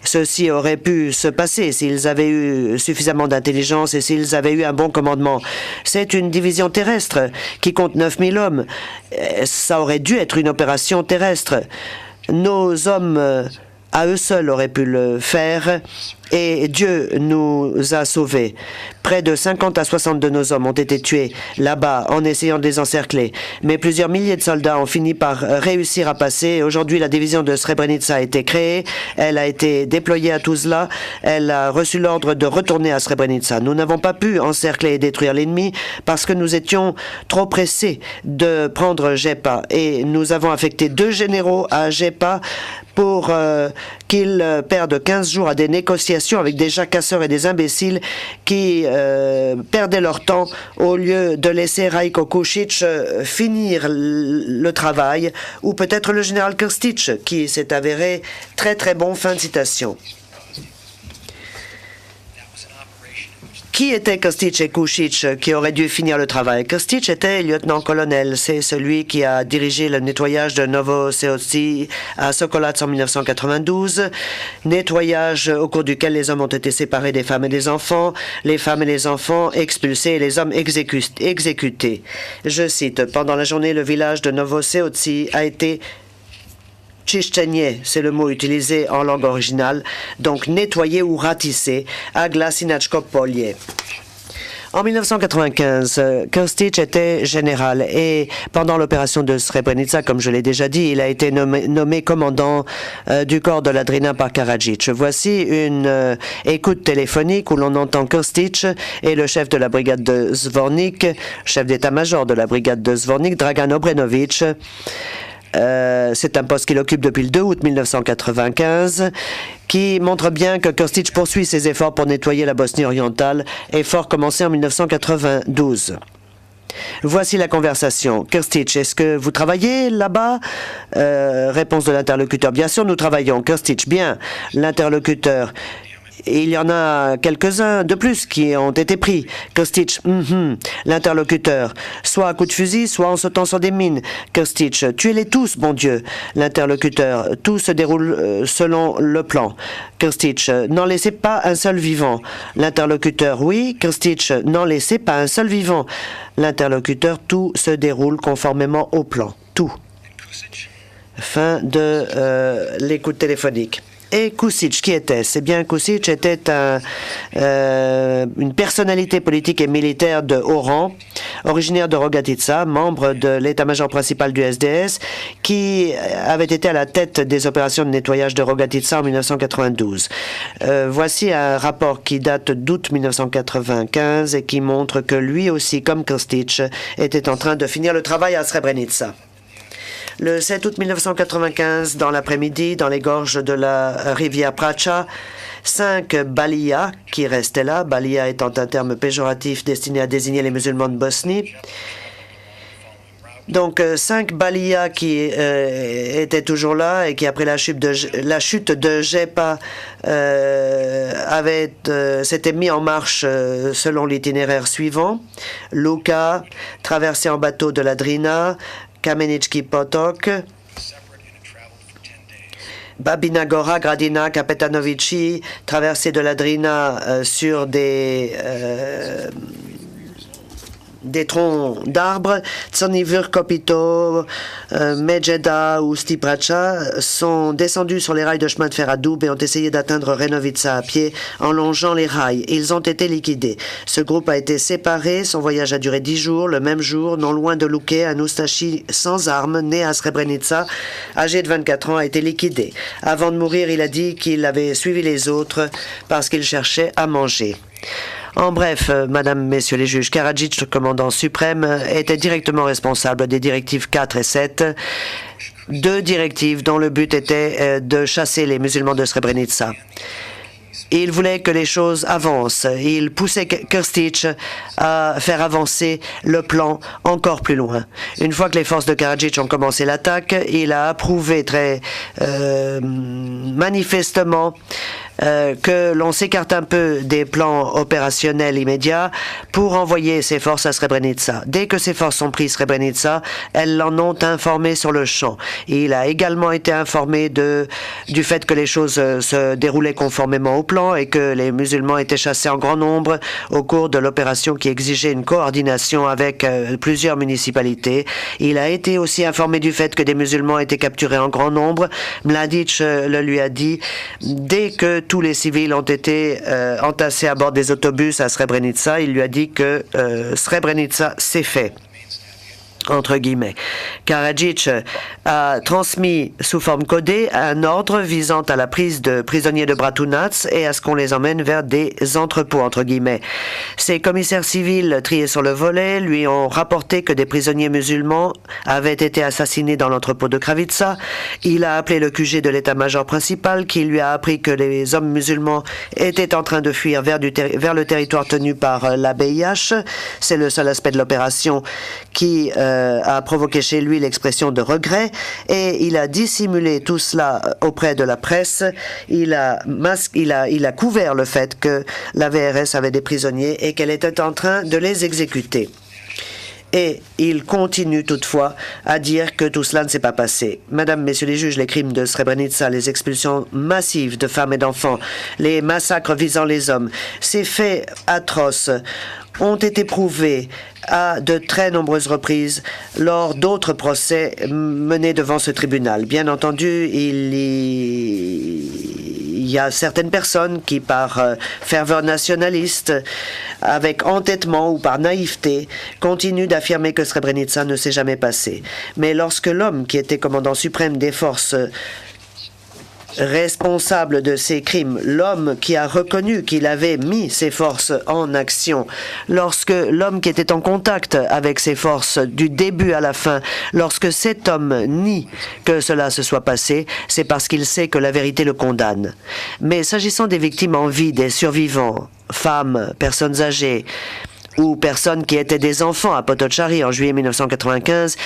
ceci aurait pu se passer s'ils avaient eu suffisamment d'intelligence et s'ils avaient eu un bon commandement. C'est une division terrestre qui compte 9000 hommes. Ça aurait dû être une opération terrestre. Nos hommes à eux seuls auraient pu le faire et Dieu nous a sauvés. Près de 50 à 60 de nos hommes ont été tués là-bas en essayant de les encercler. Mais plusieurs milliers de soldats ont fini par réussir à passer. Aujourd'hui, la division de Srebrenica a été créée. Elle a été déployée à Tuzla. Elle a reçu l'ordre de retourner à Srebrenica. Nous n'avons pas pu encercler et détruire l'ennemi parce que nous étions trop pressés de prendre Jepa. Et nous avons affecté 2 généraux à Jepa pour qu'ils perdent 15 jours à des négociations avec des jacasseurs et des imbéciles qui perdaient leur temps au lieu de laisser Rajko Kušić finir le travail, ou peut-être le général Krstić qui s'est avéré très très bon. Fin de citation. Qui étaient Krstić et Kušić qui auraient dû finir le travail? Krstić était lieutenant-colonel. C'est celui qui a dirigé le nettoyage de Novoseoci à Sokolac en 1992. Nettoyage au cours duquel les hommes ont été séparés des femmes et des enfants, les femmes et les enfants expulsés et les hommes exécutés. Je cite, « Pendant la journée, le village de Novoseoci a été Čišćenje, c'est le mot utilisé en langue originale, donc nettoyer ou ratisser, à Glasinačko polje. En 1995, Krstić était général et pendant l'opération de Srebrenica, comme je l'ai déjà dit, il a été nommé commandant du corps de la Drina par Karadzic. Voici une écoute téléphonique où l'on entend Krstić et le chef de la brigade de Zvornik, chef d'état-major de la brigade de Zvornik, Dragan Obrenović. C'est un poste qu'il occupe depuis le 2 août 1995, qui montre bien que Krstić poursuit ses efforts pour nettoyer la Bosnie orientale, effort commencé en 1992. Voici la conversation. Krstić, est-ce que vous travaillez là-bas? Réponse de l'interlocuteur. Bien sûr, nous travaillons. Krstić, bien. L'interlocuteur. Il y en a quelques-uns de plus qui ont été pris. Krstić, L'interlocuteur, soit à coup de fusil, soit en sautant sur des mines. Krstić, tuez-les tous, bon Dieu. L'interlocuteur, tout se déroule selon le plan. Krstić, n'en laissez pas un seul vivant. L'interlocuteur, oui. Krstić, n'en laissez pas un seul vivant. L'interlocuteur, tout se déroule conformément au plan. Tout. Fin de l'écoute téléphonique. Et Kušić, qui était-ce? Eh bien, Kušić était une personnalité politique et militaire de haut rang, originaire de Rogatica, membre de l'état-major principal du SDS, qui avait été à la tête des opérations de nettoyage de Rogatica en 1992. Voici un rapport qui date d'août 1995 et qui montre que lui aussi, comme Krstić, était en train de finir le travail à Srebrenica. Le 7 août 1995, dans l'après-midi, dans les gorges de la rivière Pracha, 5 baliyas qui restaient là, baliya étant un terme péjoratif destiné à désigner les musulmans de Bosnie. Donc, 5 baliyas qui étaient toujours là et qui, après la chute de Jepa, s'étaient mis en marche selon l'itinéraire suivant. Luka, traversée en bateau de la Drina, Kamenički potok, Babina Gora, Gradina, Kapetanovići, traversée de la Drina sur des troncs d'arbres, Crnivir, Kopito, Medjeda ou Stipracha sont descendus sur les rails de chemin de fer à Doub et ont essayé d'atteindre Renovica à pied en longeant les rails. Ils ont été liquidés. Ce groupe a été séparé. Son voyage a duré 10 jours. Le même jour, non loin de Luke, un Ustashi sans armes, né à Srebrenica, âgé de 24 ans, a été liquidé. Avant de mourir, il a dit qu'il avait suivi les autres parce qu'il cherchait à manger. En bref, Madame, Messieurs les juges, Karadzic, le commandant suprême, était directement responsable des directives 4 et 7, 2 directives dont le but était de chasser les musulmans de Srebrenica. Il voulait que les choses avancent. Il poussait Krstić à faire avancer le plan encore plus loin. Une fois que les forces de Karadzic ont commencé l'attaque, il a approuvé très manifestement que l'on s'écarte un peu des plans opérationnels immédiats pour envoyer ses forces à Srebrenica. Dès que ces forces ont pris Srebrenica, elles l'en ont informé sur le champ. Il a également été informé du fait que les choses se déroulaient conformément au plan et que les musulmans étaient chassés en grand nombre au cours de l'opération qui exigeait une coordination avec plusieurs municipalités. Il a été aussi informé du fait que des musulmans étaient capturés en grand nombre. Mladic le lui a dit, dès que tous les civils ont été entassés à bord des autobus à Srebrenica. Il lui a dit que Srebrenica c'est fait. Entre guillemets. Karadzic a transmis sous forme codée un ordre visant à la prise de prisonniers de Bratunac et à ce qu'on les emmène vers des entrepôts, entre guillemets. Ces commissaires civils triés sur le volet lui ont rapporté que des prisonniers musulmans avaient été assassinés dans l'entrepôt de Kravitsa. Il a appelé le QG de l'état-major principal qui lui a appris que les hommes musulmans étaient en train de fuir vers le territoire tenu par l'ABIH. C'est le seul aspect de l'opération qui a provoqué chez lui l'expression de regret et il a dissimulé tout cela auprès de la presse. Il a couvert le fait que la VRS avait des prisonniers et qu'elle était en train de les exécuter. Et il continue toutefois à dire que tout cela ne s'est pas passé. Madame, Messieurs les juges, les crimes de Srebrenica, les expulsions massives de femmes et d'enfants, les massacres visant les hommes, ces faits atroces ont été prouvés à de très nombreuses reprises lors d'autres procès menés devant ce tribunal. Bien entendu, il y a certaines personnes qui, par ferveur nationaliste, avec entêtement ou par naïveté, continuent d'affirmer que Srebrenica ne s'est jamais passé. Mais lorsque l'homme qui était commandant suprême des forces responsable de ces crimes, l'homme qui a reconnu qu'il avait mis ses forces en action, lorsque l'homme qui était en contact avec ses forces du début à la fin, lorsque cet homme nie que cela se soit passé, c'est parce qu'il sait que la vérité le condamne. Mais s'agissant des victimes en vie, des survivants, femmes, personnes âgées, ou personnes qui étaient des enfants à Potocari en juillet 1995,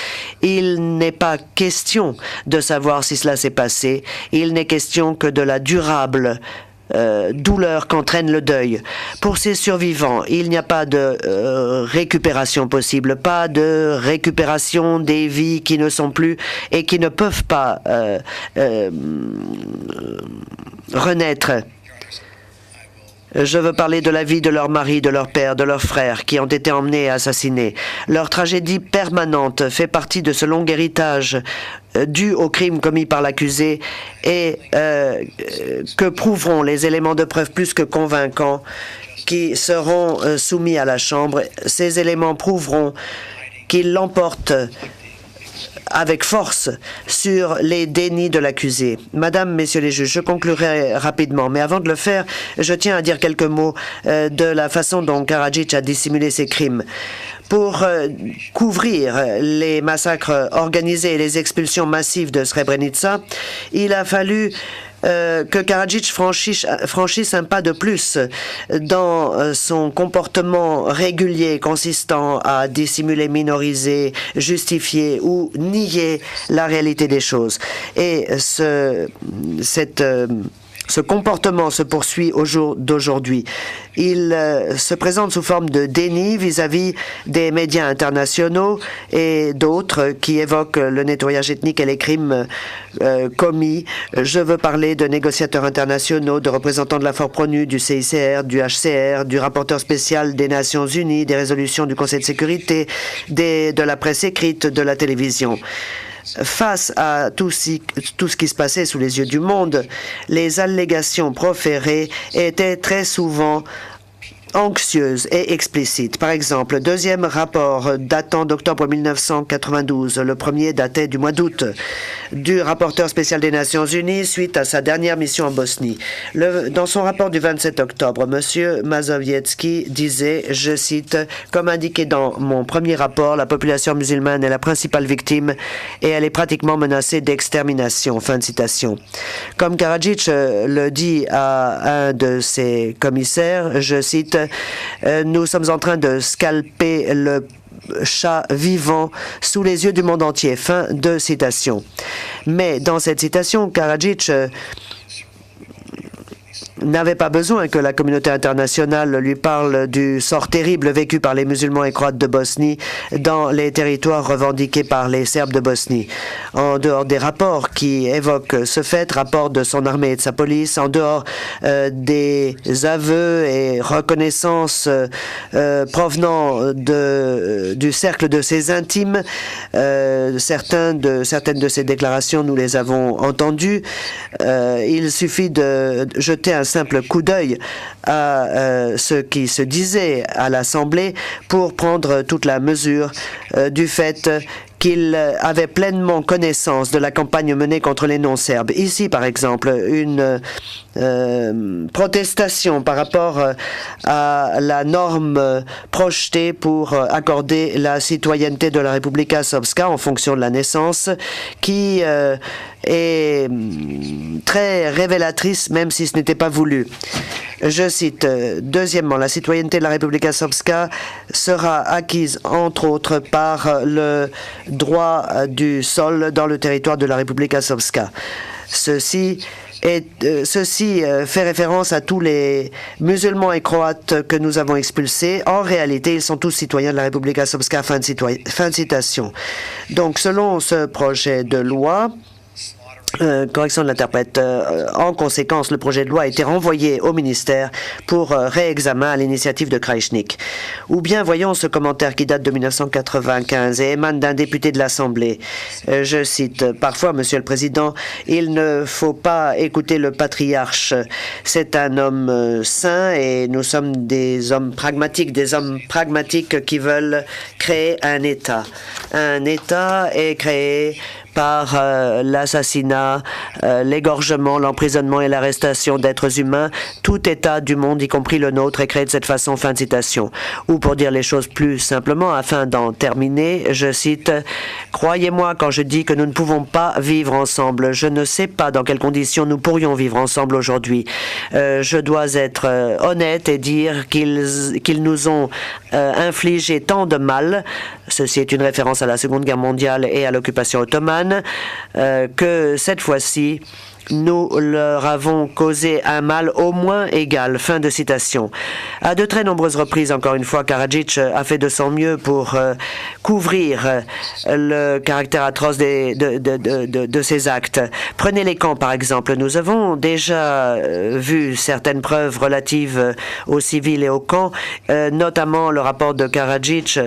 il n'est pas question de savoir si cela s'est passé. Il n'est question que de la durable douleur qu'entraîne le deuil. Pour ces survivants, il n'y a pas de récupération possible, pas de récupération des vies qui ne sont plus et qui ne peuvent pas renaître. Je veux parler de la vie de leur mari, de leur père, de leurs frères qui ont été emmenés et assassinés. Leur tragédie permanente fait partie de ce long héritage dû aux crimes commis par l'accusé et que prouveront les éléments de preuve plus que convaincants qui seront soumis à la Chambre. Ces éléments prouveront qu'il l'emporte avec force sur les dénis de l'accusé. Madame, Messieurs les juges, je conclurai rapidement, mais avant de le faire, je tiens à dire quelques mots de la façon dont Karadzic a dissimulé ses crimes. Pour couvrir les massacres organisés et les expulsions massives de Srebrenica, il a fallu que Karadzic franchisse un pas de plus dans son comportement régulier consistant à dissimuler, minoriser, justifier ou nier la réalité des choses. Et ce comportement se poursuit au jour d'aujourd'hui. Il se présente sous forme de déni vis-à-vis des médias internationaux et d'autres qui évoquent le nettoyage ethnique et les crimes commis. Je veux parler de négociateurs internationaux, de représentants de la FORPRONU, du CICR, du HCR, du rapporteur spécial des Nations Unies, des résolutions du Conseil de sécurité, de la presse écrite, de la télévision. Face à tout ce qui se passait sous les yeux du monde, les allégations proférées étaient très souvent anxieuse et explicite. Par exemple, le deuxième rapport datant d'octobre 1992, le premier datait du mois d'août, du rapporteur spécial des Nations Unies suite à sa dernière mission en Bosnie. Dans son rapport du 27 octobre, M. Mazowiecki disait, je cite, « Comme indiqué dans mon premier rapport, la population musulmane est la principale victime et elle est pratiquement menacée d'extermination. » Fin de citation. Comme Karadzic le dit à un de ses commissaires, je cite, nous sommes en train de scalper le chat vivant sous les yeux du monde entier. Fin de citation. Mais dans cette citation, Karadzic n'avait pas besoin que la communauté internationale lui parle du sort terrible vécu par les musulmans et croates de Bosnie dans les territoires revendiqués par les Serbes de Bosnie. En dehors des rapports qui évoquent ce fait, rapports de son armée et de sa police, en dehors des aveux et reconnaissances provenant du cercle de ses intimes, certaines de ces déclarations, nous les avons entendues. Il suffit de jeter un simple coup d'œil à ce qui se disait à l'Assemblée pour prendre toute la mesure du fait qu'il avait pleinement connaissance de la campagne menée contre les non-serbes. Ici, par exemple, une protestation par rapport à la norme projetée pour accorder la citoyenneté de la Republika Srpska en fonction de la naissance, qui est très révélatrice, même si ce n'était pas voulu. Je cite, deuxièmement, la citoyenneté de la Republika Srpska sera acquise, entre autres, par le droit du sol dans le territoire de la Republika Srpska. Ceci fait référence à tous les musulmans et croates que nous avons expulsés. En réalité, ils sont tous citoyens de la Republika Srpska. Fin de citation. Donc, selon ce projet de loi, correction de l'interprète. En conséquence, le projet de loi a été renvoyé au ministère pour réexamen à l'initiative de Kraïchnik. Ou bien, voyons ce commentaire qui date de 1995 et émane d'un député de l'Assemblée. Je cite, « Parfois, Monsieur le Président, il ne faut pas écouter le patriarche. C'est un homme saint et nous sommes des hommes pragmatiques qui veulent créer un État. Un État est créé par l'assassinat, l'égorgement, l'emprisonnement et l'arrestation d'êtres humains. Tout État du monde, y compris le nôtre, est créé de cette façon. » Fin de citation. Ou pour dire les choses plus simplement, afin d'en terminer, je cite, « Croyez-moi quand je dis que nous ne pouvons pas vivre ensemble. Je ne sais pas dans quelles conditions nous pourrions vivre ensemble aujourd'hui. Je dois être honnête et dire qu'ils nous ont infligé tant de mal. » Ceci est une référence à la Seconde Guerre mondiale et à l'occupation ottomane, que cette fois-ci, nous leur avons causé un mal au moins égal. Fin de citation. À de très nombreuses reprises, encore une fois, Karadzic a fait de son mieux pour couvrir le caractère atroce de ses actes. Prenez les camps, par exemple. Nous avons déjà vu certaines preuves relatives aux civils et aux camps, notamment le rapport de Karadzic,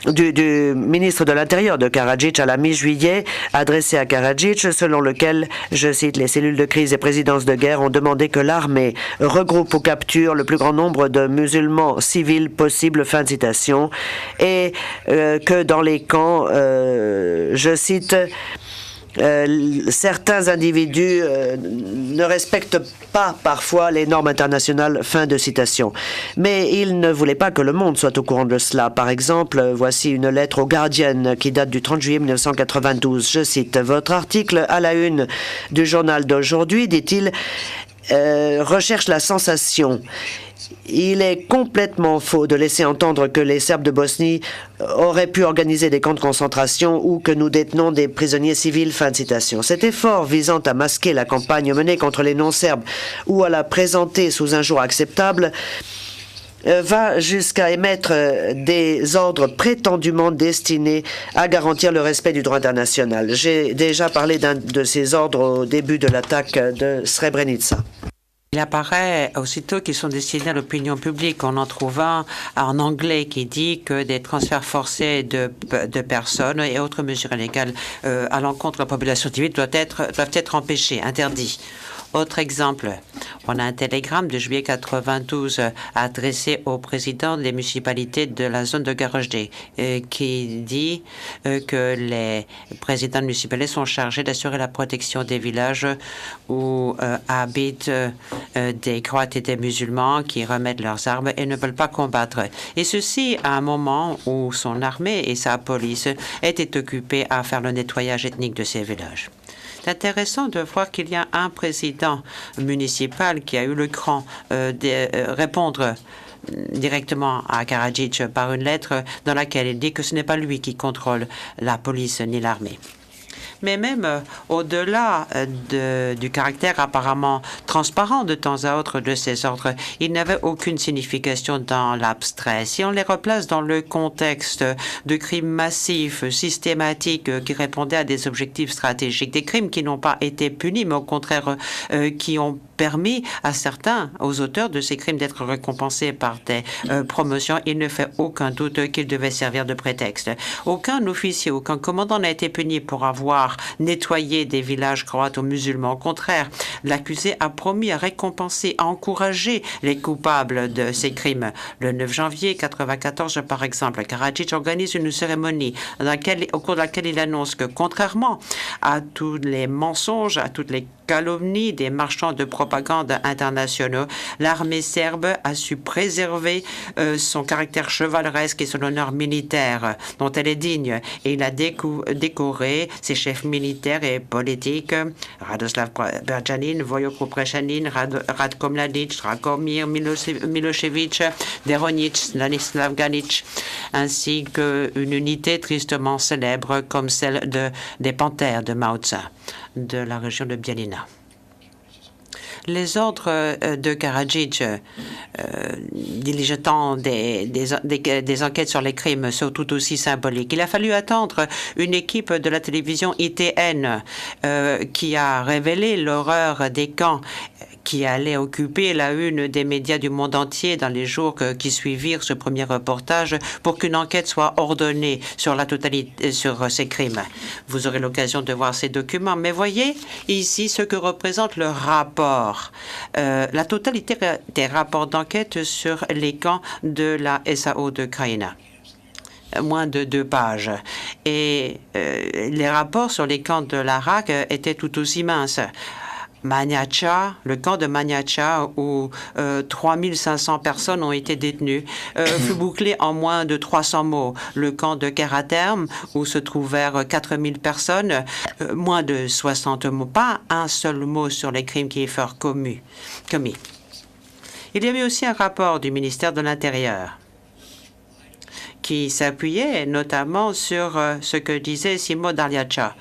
du ministre de l'Intérieur de Karadzic à la mi-juillet, adressé à Karadzic, selon lequel, je cite, « Les cellules de crise et présidences de guerre ont demandé que l'armée regroupe ou capture le plus grand nombre de musulmans civils possible. » Fin de citation. Et que dans les camps, je cite, certains individus ne respectent pas parfois les normes internationales. Fin de citation. Mais il ne voulait pas que le monde soit au courant de cela. Par exemple, voici une lettre au Guardian qui date du 30 juillet 1992. Je cite, « Votre article à la une du journal d'aujourd'hui, dit-il, recherche la sensation. Il est complètement faux de laisser entendre que les Serbes de Bosnie auraient pu organiser des camps de concentration ou que nous détenons des prisonniers civils. » Fin de citation. Cet effort visant à masquer la campagne menée contre les non-serbes ou à la présenter sous un jour acceptable va jusqu'à émettre des ordres prétendument destinés à garantir le respect du droit international. J'ai déjà parlé d'un de ces ordres au début de l'attaque de Srebrenica. Il apparaît aussitôt qu'ils sont destinés à l'opinion publique. On en trouve un en anglais qui dit que des transferts forcés de personnes et autres mesures illégales à l'encontre de la population civile doivent être empêchés, interdits. Autre exemple, on a un télégramme de juillet 92 adressé au président des municipalités de la zone de Garojde qui dit que les présidents municipaux sont chargés d'assurer la protection des villages où habitent des Croates et des musulmans qui remettent leurs armes et ne veulent pas combattre. Et ceci à un moment où son armée et sa police étaient occupés à faire le nettoyage ethnique de ces villages. C'est intéressant de voir qu'il y a un président municipal qui a eu le cran de répondre directement à Karadzic par une lettre dans laquelle il dit que ce n'est pas lui qui contrôle la police ni l'armée. Mais même au-delà du caractère apparemment transparent de temps à autre de ces ordres, il n'avait aucune signification dans l'abstrait. Si on les replace dans le contexte de crimes massifs, systématiques, qui répondaient à des objectifs stratégiques, des crimes qui n'ont pas été punis, mais au contraire qui ont permis à certains, aux auteurs de ces crimes, d'être récompensés par des promotions. Il ne fait aucun doute qu'il devait servir de prétexte. Aucun officier, aucun commandant n'a été puni pour avoir nettoyé des villages croates aux musulmans. Au contraire, l'accusé a promis à récompenser, à encourager les coupables de ces crimes. Le 9 janvier 1994, par exemple, Karadzic organise une cérémonie au cours de laquelle il annonce que, contrairement à tous les mensonges, à toutes les calomnies des marchands de propagande internationaux, l'armée serbe a su préserver son caractère chevaleresque et son honneur militaire dont elle est digne. Et il a décoré ses chefs militaires et politiques, Radoslav Berjanin, Vojko Prešanin, Ratko Mladic, Rakomir Milošević, Deronic, Stanislav Ganic, ainsi qu'une unité tristement célèbre comme celle des Panthères de Mao Tse, de la région de Bielina. Les ordres de Karadzic diligentant des enquêtes sur les crimes sont tout aussi symboliques. Il a fallu attendre une équipe de la télévision ITN qui a révélé l'horreur des camps qui allait occuper la une des médias du monde entier dans les jours qui suivirent ce premier reportage pour qu'une enquête soit ordonnée sur la totalité sur ces crimes. Vous aurez l'occasion de voir ces documents, mais voyez ici ce que représente le rapport, la totalité des rapports d'enquête sur les camps de la SAO de Krajina. Moins de 2 pages. Et les rapports sur les camps de l'Arak étaient tout aussi minces. Maniacha, le camp de Maniacha, où 3500 personnes ont été détenues, fut bouclé en moins de 300 mots. Le camp de Karaterm, où se trouvèrent 4000 personnes, moins de 60 mots. Pas un seul mot sur les crimes qui y furent commis. Il y avait aussi un rapport du ministère de l'Intérieur qui s'appuyait notamment sur ce que disait Simo Darjacha,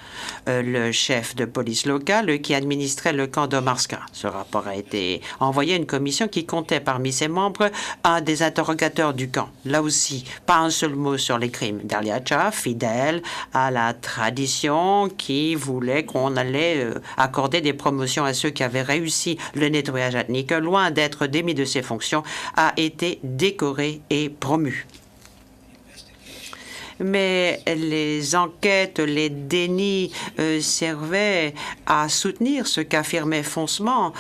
le chef de police locale qui administrait le camp d'Omarska. Ce rapport a été envoyé à une commission qui comptait parmi ses membres un des interrogateurs du camp. Là aussi, pas un seul mot sur les crimes. Darjacha, fidèle à la tradition qui voulait qu'on allait accorder des promotions à ceux qui avaient réussi le nettoyage ethnique, loin d'être démis de ses fonctions, a été décoré et promu. Mais les enquêtes, les dénis servaient à soutenir ce qu'affirmait foncement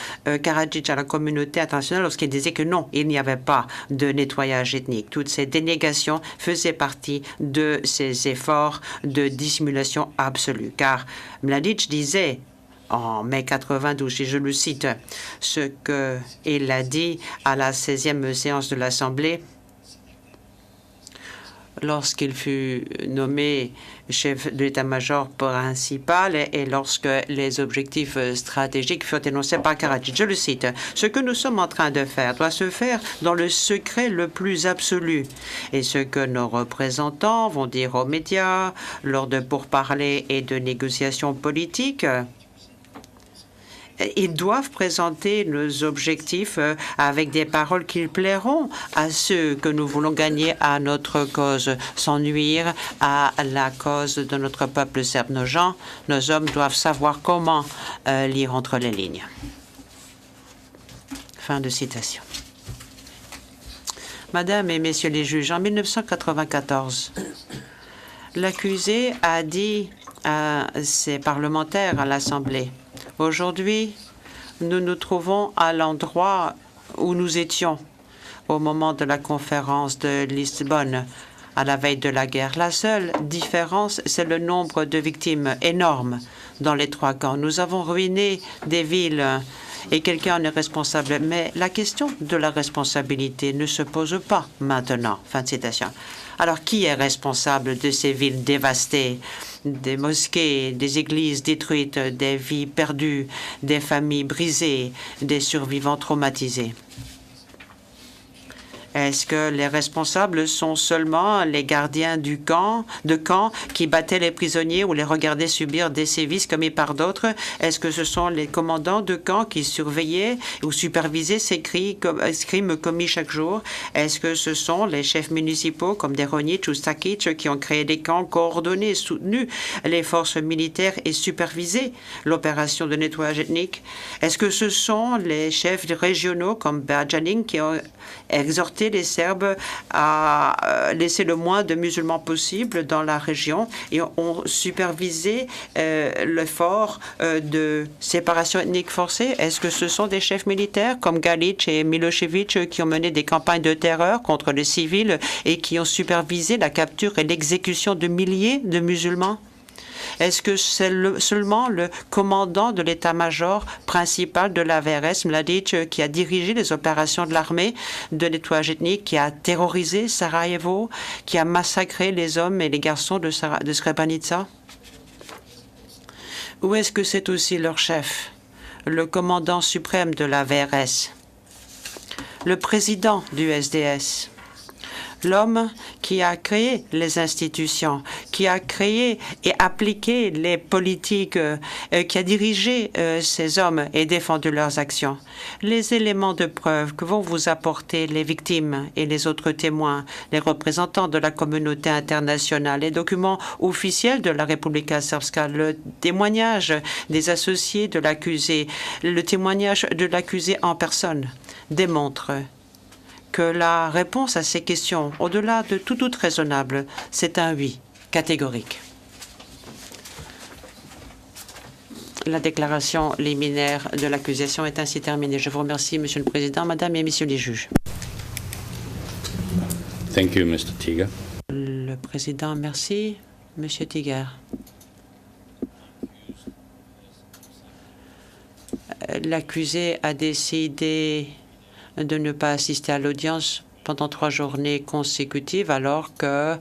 Karadzic à la communauté internationale lorsqu'il disait que non, il n'y avait pas de nettoyage ethnique. Toutes ces dénégations faisaient partie de ces efforts de dissimulation absolue. Car Mladic disait en mai 92, et je le cite, ce qu'il a dit à la 16e séance de l'Assemblée lorsqu'il fut nommé chef de l'état-major principal et lorsque les objectifs stratégiques furent énoncés par Karadzic. Je le cite, « Ce que nous sommes en train de faire doit se faire dans le secret le plus absolu. Et ce que nos représentants vont dire aux médias lors de pourparlers et de négociations politiques, ils doivent présenter nos objectifs avec des paroles qui plairont à ceux que nous voulons gagner à notre cause, sans nuire à la cause de notre peuple serbe. Nos gens, nos hommes doivent savoir comment lire entre les lignes. » Fin de citation. Madame et Messieurs les juges, en 1994, l'accusé a dit à ses parlementaires à l'Assemblée: aujourd'hui, nous nous trouvons à l'endroit où nous étions au moment de la conférence de Lisbonne, à la veille de la guerre. La seule différence, c'est le nombre de victimes énormes dans les 3 camps. Nous avons ruiné des villes et quelqu'un en est responsable. Mais la question de la responsabilité ne se pose pas maintenant. Fin de citation. Alors, qui est responsable de ces villes dévastées, des mosquées, des églises détruites, des vies perdues, des familles brisées, des survivants traumatisés? Est-ce que les responsables sont seulement les gardiens de camp qui battaient les prisonniers ou les regardaient subir des sévices commis par d'autres? Est-ce que ce sont les commandants de camp qui surveillaient ou supervisaient ces crimes commis chaque jour? Est-ce que ce sont les chefs municipaux comme Deronic ou Stakic qui ont créé des camps coordonnés, soutenu les forces militaires et supervisé l'opération de nettoyage ethnique? Est-ce que ce sont les chefs régionaux comme Berjanin qui ont exhorté les Serbes à laisser le moins de musulmans possible dans la région et ont supervisé l'effort de séparation ethnique forcée? Est-ce que ce sont des chefs militaires comme Galic et Milosevic qui ont mené des campagnes de terreur contre les civils et qui ont supervisé la capture et l'exécution de milliers de musulmans? Est-ce que c'est seulement le commandant de l'état-major principal de la VRS, Mladic, qui a dirigé les opérations de l'armée de nettoyage ethnique, qui a terrorisé Sarajevo, qui a massacré les hommes et les garçons de Srebrenica? Ou est-ce que c'est aussi leur chef, le commandant suprême de la VRS, le président du SDS, l'homme qui a créé les institutions, qui a créé et appliqué les politiques, qui a dirigé ces hommes et défendu leurs actions? Les éléments de preuve que vont vous apporter les victimes et les autres témoins, les représentants de la communauté internationale, les documents officiels de la Republika Srpska, le témoignage des associés de l'accusé, le témoignage de l'accusé en personne, démontrent que la réponse à ces questions, au-delà de tout doute raisonnable, c'est un oui catégorique. La déclaration liminaire de l'accusation est ainsi terminée. Je vous remercie, Monsieur le Président, Madame et Messieurs les juges. Thank you, Mr. Tiger. Le Président, merci. Monsieur Tiger. L'accusé a décidé de ne pas assister à l'audience pendant 3 journées consécutives, alors que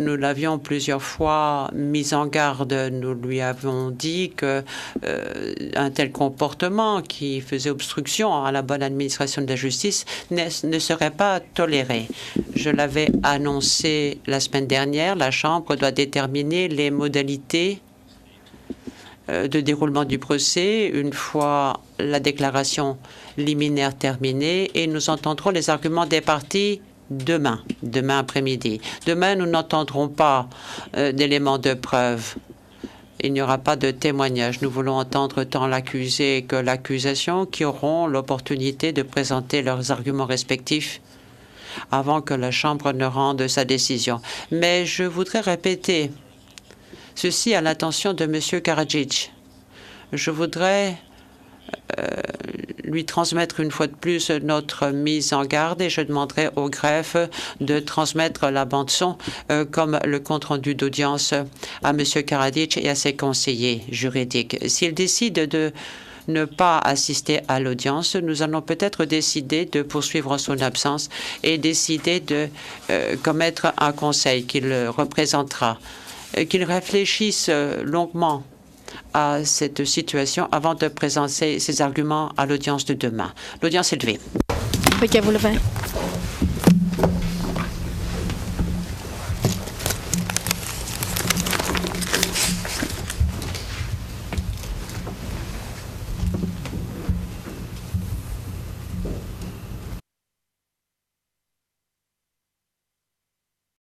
nous l'avions plusieurs fois mis en garde. Nous lui avons dit que un tel comportement qui faisait obstruction à la bonne administration de la justice ne serait pas toléré. Je l'avais annoncé la semaine dernière. La Chambre doit déterminer les modalités de déroulement du procès une fois la déclaration liminaire terminée, et nous entendrons les arguments des parties demain après-midi. Demain, nous n'entendrons pas d'éléments de preuve. Il n'y aura pas de témoignage. Nous voulons entendre tant l'accusé que l'accusation qui auront l'opportunité de présenter leurs arguments respectifs avant que la Chambre ne rende sa décision. Mais je voudrais répéter ceci à l'attention de M. Karadzic. Je voudrais lui transmettre une fois de plus notre mise en garde, et je demanderai au greffe de transmettre la bande-son comme le compte-rendu d'audience à M. Karadzic et à ses conseillers juridiques. S'il décide de ne pas assister à l'audience, nous allons peut-être décider de poursuivre en son absence et décider de commettre un conseil qu'il représentera, qu'il réfléchisse longuement à cette situation avant de présenter ses arguments à l'audience de demain. L'audience est levée. Vous levez.